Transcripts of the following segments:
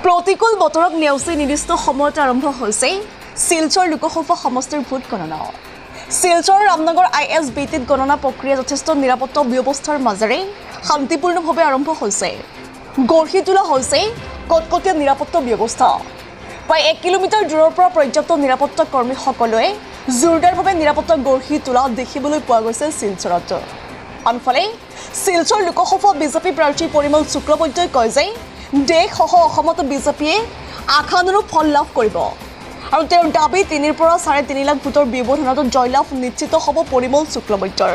প্ৰতিকূল বতৰক নেওচি নিৰ্দিষ্ট সময়ত আৰম্ভ হৈছে শিলচৰ লোকসভা সমষ্টিৰ ভোট গণনা। শিলচৰ ৰামনগৰ ISBTত গণনা প্ৰক্ৰিয়া যথেষ্ট নিৰাপত্তা ব্যৱস্থাৰ মাজেৰে শান্তিপূৰ্ণভাৱে আৰম্ভ হৈছে। গঢ়ি তোলা হৈছে কটকটীয়া নিৰাপত্তা ব্যৱস্থা। প্ৰায় 1 কিলোমিটাৰ দূৰৰ পৰা পৰ্যাপ্ত নিৰাপত্তা কৰ্মীসকলে জোৰদাৰভাৱে নিৰাপত্তা গঢ়ি তোলা দেখিবলৈ পোৱা গৈছে শিলচৰত। আনফালে শিলচৰ লোকসভা বিজেপি প্ৰাৰ্থী পৰিমল শুক্লবৈদ্যই কয় যে দেশসহ অসমত বিজেপিয়ে আশানুৰূপ ফল লাভ কৰিব আৰু তেওঁৰ দাবী 3 পৰা 3.5 লাখ ভোটৰ ব্যৱধানত জয়লাভ নিশ্চিত হ'ব পৰিমল শুক্লবৈদ্যৰ।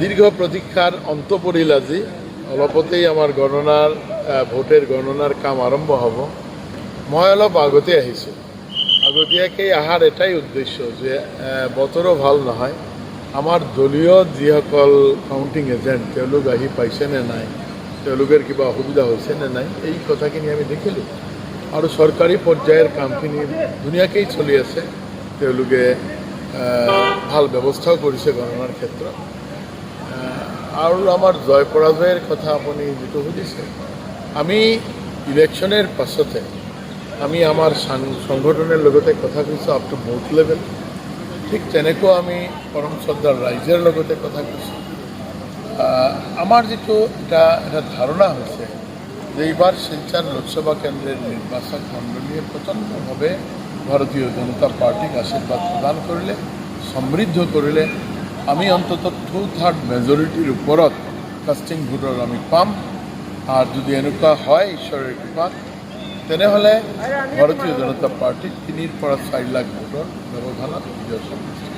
দীৰ্ঘ প্ৰতীক্ষাৰ অন্ত পৰিল আজি। অলপতেই আমাৰ গণনাৰ ভোটেৰ গণনাৰ কাম আৰম্ভ হ'ব। মই অলপ আগতে আহিছোঁ। আগতীয়াকৈ অহাৰ এটাই উদ্দেশ্য যে বতৰো ভাল নহয়। আমাৰ দলীয় যিসকল কাউণ্টিং এজেণ্ট তেওঁলোক আহি পাইছে নে নাই, তেওঁলোকৰ কিবা অসুবিধা হৈছে নে নাই, এই কথাখিনি আমি দেখিলোঁ। আৰু চৰকাৰী পৰ্যায়ৰ কামখিনি ধুনীয়াকৈ চলি আছে। তেওঁলোকে ভাল ব্যৱস্থাও কৰিছে গণনাৰ ক্ষেত্ৰত। আৰু আমাৰ জয় পৰাজয়ৰ কথা আপুনি যিটো সুধিছে, আমি ইলেকশ্যনৰ পাছতে আমি আমাৰ সংগঠনৰ লগতে কথা কৈছোঁ আপ টু বুথ লেভেল। ঠিক তেনেকুৱা আমি পৰম শ্ৰদ্ধাৰ ৰাইজৰ লগতে কথা কৈছোঁ। আমাৰ যিটো এটা ধাৰণা হৈছে যে এইবাৰ শিলচৰ লোকসভা কেন্দ্ৰৰ নিৰ্বাচন মণ্ডলীয়ে প্ৰচণ্ডভাৱে ভাৰতীয় জনতা পাৰ্টিক আশীৰ্বাদ প্ৰদান কৰিলে, সমৃদ্ধ কৰিলে। আমি অন্ততঃ 2/3 মেজৰিটিৰ ওপৰত কাষ্টিং ভোটৰ আমি পাম। আৰু যদি এনেকুৱা হয় ঈশ্বৰৰ কৃপাত, তেনেহ'লে ভাৰতীয় জনতা পাৰ্টিক 3 পৰা 4 লাখ ভোটৰ ব্যৱধানত বিজয় সাব্যস্ত।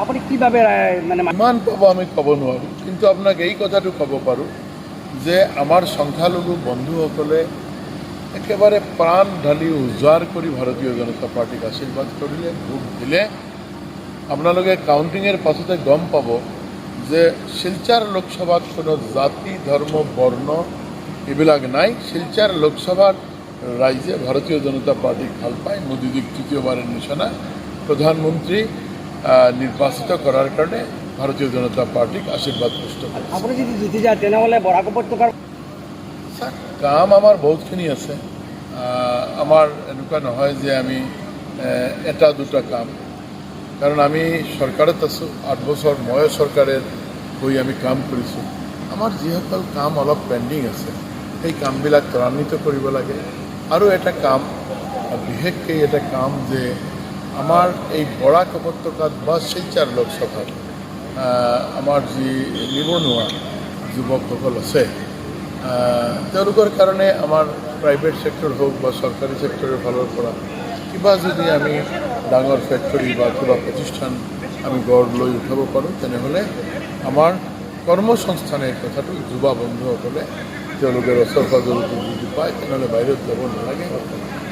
আপুনি কিভাৱে মানে ইমান পাব আমি ক'ব নোৱাৰোঁ, কিন্তু আপোনাক এই কথাটো ক'ব পাৰোঁ যে আমাৰ সংখ্যালঘু বন্ধুসকলে একেবাৰে প্ৰাণ ঢালি উজাৰ কৰি ভাৰতীয় জনতা পাৰ্টিক আশীৰ্বাদ কৰিলে, ভোট দিলে। আপোনালোকে কাউণ্টিঙৰ পাছতে গম পাব যে শিলচৰ লোকসভাত কোনো জাতি, ধৰ্ম, বৰ্ণ এইবিলাক নাই। শিলচৰ লোকসভাৰ ৰাইজে ভাৰতীয় জনতা পাৰ্টিক ভাল পায়। মোদীজীক তৃতীয়বাৰৰ নিচিনা প্ৰধানমন্ত্ৰী নিৰ্বাচিত কৰাৰ কাৰণে ভাৰতীয় জনতা পাৰ্টিক আশীৰ্বাদ পুষ্ট কৰে। আপুনি যদি জিতি যায় তেনেহ'লে বৰাক উপত্যকাৰ কাম আমাৰ বহুতখিনি আছে। আমাৰ এনেকুৱা নহয় যে আমি এটা দুটা কাম, কাৰণ আমি চৰকাৰত আছোঁ। 8 বছৰ মই চৰকাৰৰ হৈ আমি কাম কৰিছোঁ। আমাৰ যিসকল কাম অলপ পেণ্ডিং আছে, সেই কামবিলাক ত্বৰান্বিত কৰিব লাগে। আৰু এটা কাম, বিশেষকৈ এটা কাম যে আমাৰ এই বৰাক উপত্যকাত বা শিলচৰ লোকসভাত আমাৰ যি নিবনুৱা যুৱকসকল আছে, তেওঁলোকৰ কাৰণে আমাৰ প্ৰাইভেট ছেক্টৰ হওক বা চৰকাৰী ছেক্টৰৰ ফালৰ পৰা কিবা যদি আমি ডাঙৰ ফেক্টৰী বা কিবা প্ৰতিষ্ঠান আমি গঢ় লৈ উঠাব পাৰোঁ, তেনেহ'লে আমাৰ কৰ্মসংস্থানৰ কথাটো যুৱ বন্ধুসকলে তেওঁলোকৰ ওচৰ পাজৰতো যদি পায়, তেনেহ'লে বাহিৰত যাব নালাগে।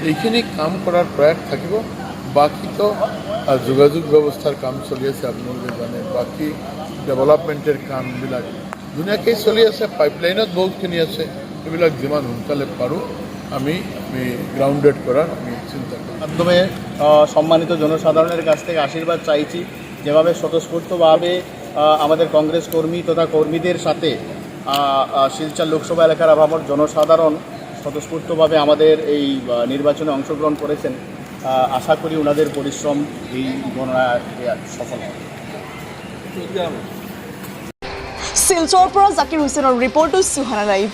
এইখিনি কাম কৰাৰ প্ৰয়াস থাকিব। বাকীতো যোগাযোগ ব্যৱস্থাৰ কাম চলি আছে, আপোনালোকে জানে। বাকী ডেভেলপমেণ্টেৰ কামবিলাক ধুনীয়াকৈ চলি আছে। পাইপলাইনত বহুতখিনি আছে। এবিলাক যিমান সোনকালে পাৰোঁ আমি গ্রাউন্ডেড করার আমি চিন্তা করি। মাধ্যমে সম্মানিত জনসাধারণের কাছ থেকে আশীর্বাদ চাইছি, যেভাবে স্বতঃস্ফূর্তভাবে আমাদের কংগ্রেস কর্মী তথা কর্মীদের সাথে শিলচর লোকসভা এলাকার আভামর জনসাধারণ স্বতঃস্ফূর্তভাবে আমাদের এই নির্বাচনে অংশগ্রহণ করেছেন। আশা করি ওনাদের পরিশ্রম এই গণনায় সফল হবে। শিলচৰৰ পৰা জাকিৰ হুছেইনৰ ৰিপৰ্ট, সুহানা লাইভ।